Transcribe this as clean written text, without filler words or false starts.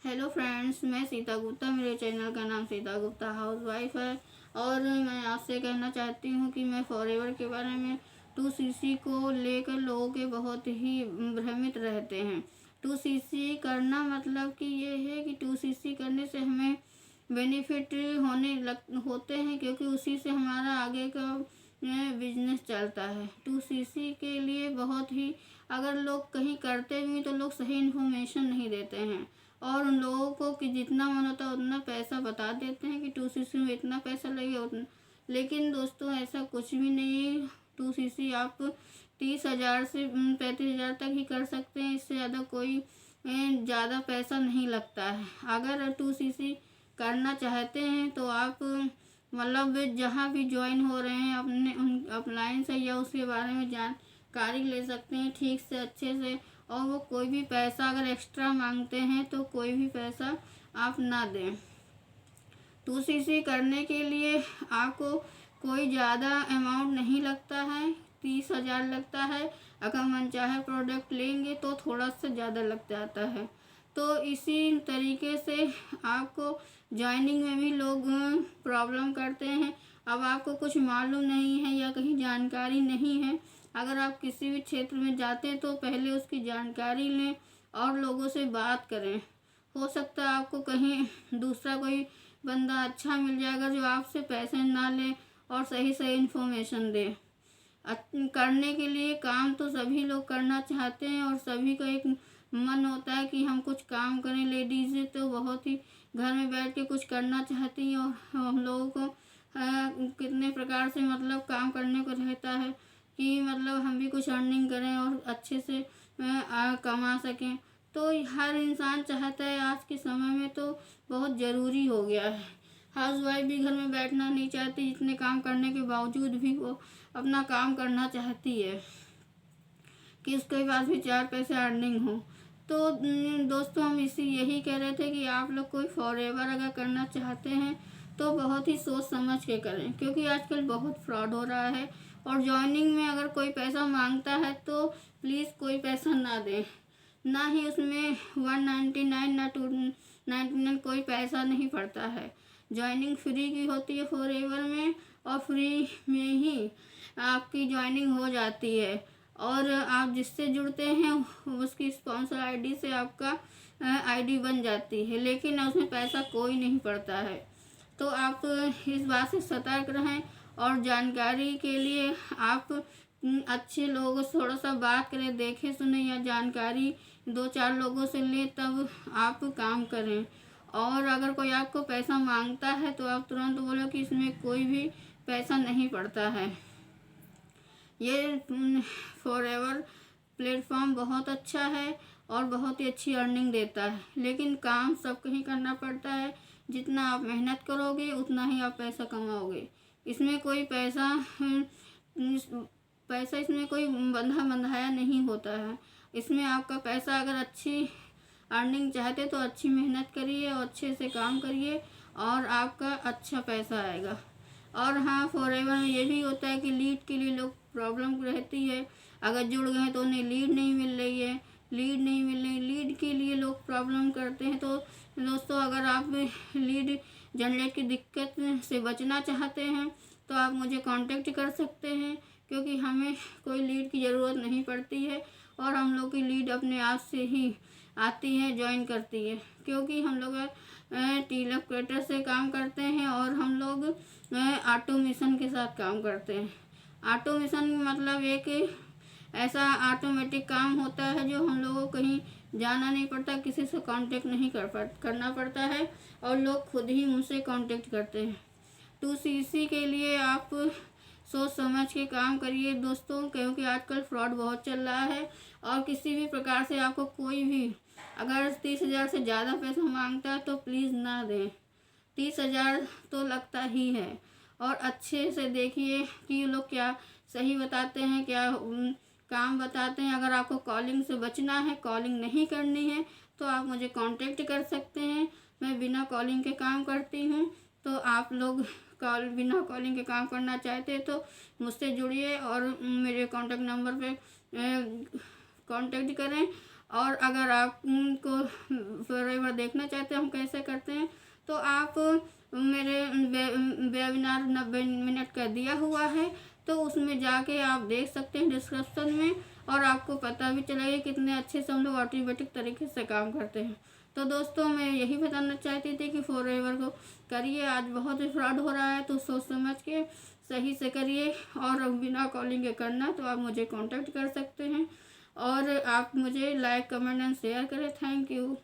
Hello friends, मैं सीता गुप्ता। मेरे channel का नाम सीता गुप्ता हाउसवाइफ है और मैं आपसे कहना चाहती हूँ कि मैं फॉरएवर के बारे में 2cc को लेकर लोगों के बहुत ही भ्रमित रहते हैं। 2cc करना मतलब कि ये है कि 2cc करने से हमें बेनिफिट होते हैं, क्योंकि उसी से हमारा आगे का बिजनेस चलता है। 2cc के लिए बहुत ही, अगर लोग कहीं करते भी तो लोग सही इन्फॉर्मेशन नहीं देते हैं और उन लोगों को कि जितना मन होता है उतना पैसा बता देते हैं कि 2cc में इतना पैसा लगेगा उतना। लेकिन दोस्तों, ऐसा कुछ भी नहीं है। 2cc आप 30,000 से 35,000 तक ही कर सकते हैं। इससे ज़्यादा कोई ज़्यादा पैसा नहीं लगता है। अगर 2cc करना चाहते हैं तो आप मतलब जहाँ भी ज्वाइन हो रहे हैं अपने उन अपलाइन से या उसके बारे में जानकारी ले सकते हैं ठीक से, अच्छे से। और वो कोई भी पैसा अगर एक्स्ट्रा मांगते हैं तो कोई भी पैसा आप ना दें। 2cc करने के लिए आपको कोई ज़्यादा अमाउंट नहीं लगता है, 30,000 लगता है। अगर मनचाहे प्रोडक्ट लेंगे तो थोड़ा सा ज़्यादा लग जाता है। तो इसी तरीके से आपको ज्वाइनिंग में भी लोग प्रॉब्लम करते हैं। अब आपको कुछ मालूम नहीं है या कहीं जानकारी नहीं है, अगर आप किसी भी क्षेत्र में जाते हैं तो पहले उसकी जानकारी लें और लोगों से बात करें। हो सकता है आपको कहीं दूसरा कोई बंदा अच्छा मिल जाएगा जो आपसे पैसे ना ले और सही सही इन्फॉर्मेशन दे। करने के लिए काम तो सभी लोग करना चाहते हैं और सभी का एक मन होता है कि हम कुछ काम करें। लेडीज़ तो बहुत ही घर में बैठ के कुछ करना चाहती हैं और हम लोगों को कितने प्रकार से मतलब काम करने को रहता है कि मतलब हम भी कुछ अर्निंग करें और अच्छे से कमा सकें। तो हर इंसान चाहता है, आज के समय में तो बहुत ज़रूरी हो गया है। हाउसवाइफ भी घर में बैठना नहीं चाहती, इतने काम करने के बावजूद भी वो अपना काम करना चाहती है कि उसके पास भी 4 पैसे अर्निंग हो। तो दोस्तों, हम यही कह रहे थे कि आप लोग कोई फॉरएवर अगर करना चाहते हैं तो बहुत ही सोच समझ के करें, क्योंकि आजकल बहुत फ्रॉड हो रहा है। और जॉइनिंग में अगर कोई पैसा मांगता है तो प्लीज़ कोई पैसा ना दें, ना ही उसमें 199 ना 299 कोई पैसा नहीं पड़ता है। जॉइनिंग फ्री की होती है फॉरएवर में और फ्री में ही आपकी जॉइनिंग हो जाती है और आप जिससे जुड़ते हैं उसकी स्पॉन्सर आईडी से आपका आईडी बन जाती है, लेकिन उसमें पैसा कोई नहीं पड़ता है। तो आप इस बात से सतर्क रहें और जानकारी के लिए आप अच्छे लोगों से थोड़ा सा बात करें, देखें सुने या जानकारी 2-4 लोगों से लें, तब आप काम करें। और अगर कोई आपको पैसा मांगता है तो आप तुरंत बोलो कि इसमें कोई भी पैसा नहीं पड़ता है। ये फॉरएवर प्लेटफॉर्म बहुत अच्छा है और बहुत ही अच्छी अर्निंग देता है, लेकिन काम सबको ही करना पड़ता है। जितना आप मेहनत करोगे उतना ही आप पैसा कमाओगे। इसमें कोई पैसा इसमें कोई बंधाया नहीं होता है। इसमें आपका पैसा, अगर अच्छी अर्निंग चाहते तो अच्छी मेहनत करिए और अच्छे से काम करिए और आपका अच्छा पैसा आएगा। और हाँ, फॉरएवर में ये भी होता है कि लीड के लिए लोग प्रॉब्लम रहती है। अगर जुड़ गए तो उन्हें लीड नहीं मिल रही है, लीड के लिए लोग प्रॉब्लम करते हैं। तो दोस्तों, अगर आप लीड जनरेट की दिक्कत से बचना चाहते हैं तो आप मुझे कांटेक्ट कर सकते हैं, क्योंकि हमें कोई लीड की ज़रूरत नहीं पड़ती है और हम लोग की लीड अपने आप से ही आती है, ज्वाइन करती है। क्योंकि हम लोग टेलीऑपरेटर से काम करते हैं और हम लोग ऑटोमेशन के साथ काम करते हैं। ऑटोमेशन मतलब एक ऐसा ऑटोमेटिक काम होता है जो हम लोगों को कहीं जाना नहीं पड़ता, किसी से कांटेक्ट नहीं करना पड़ता है और लोग खुद ही मुझसे कांटेक्ट करते हैं। 2cc के लिए आप सोच समझ के काम करिए दोस्तों, क्योंकि आजकल फ्रॉड बहुत चल रहा है। और किसी भी प्रकार से आपको कोई भी अगर 30,000 से ज़्यादा पैसा मांगता है तो प्लीज़ ना दें। 30,000 तो लगता ही है। और अच्छे से देखिए कि ये लोग क्या सही बताते हैं, क्या काम बताते हैं। अगर आपको कॉलिंग से बचना है, कॉलिंग नहीं करनी है, तो आप मुझे कांटेक्ट कर सकते हैं। मैं बिना कॉलिंग के काम करती हूँ। तो आप लोग बिना कॉलिंग के काम करना चाहते हैं तो मुझसे जुड़िए और मेरे कांटेक्ट नंबर पे कांटेक्ट करें और अगर आपको फॉरएवर देखना चाहते हैं हम कैसे करते हैं, तो आप मेरे वेबिनार 90 मिनट का दिया हुआ है, तो उसमें जाके आप देख सकते हैं डिस्क्रिप्शन में, और आपको पता भी चलेगा कितने अच्छे से हम लोग ऑटोमेटिक तरीके से काम करते हैं। तो दोस्तों मैं यही बताना चाहती थी कि फॉरएवर को करिए, आज बहुत ही फ्रॉड हो रहा है, तो सोच समझ के सही से करिए। और बिना कॉलिंग के करना तो आप मुझे कांटेक्ट कर सकते हैं, और आप मुझे लाइक कमेंट एंड शेयर करें। Thank you.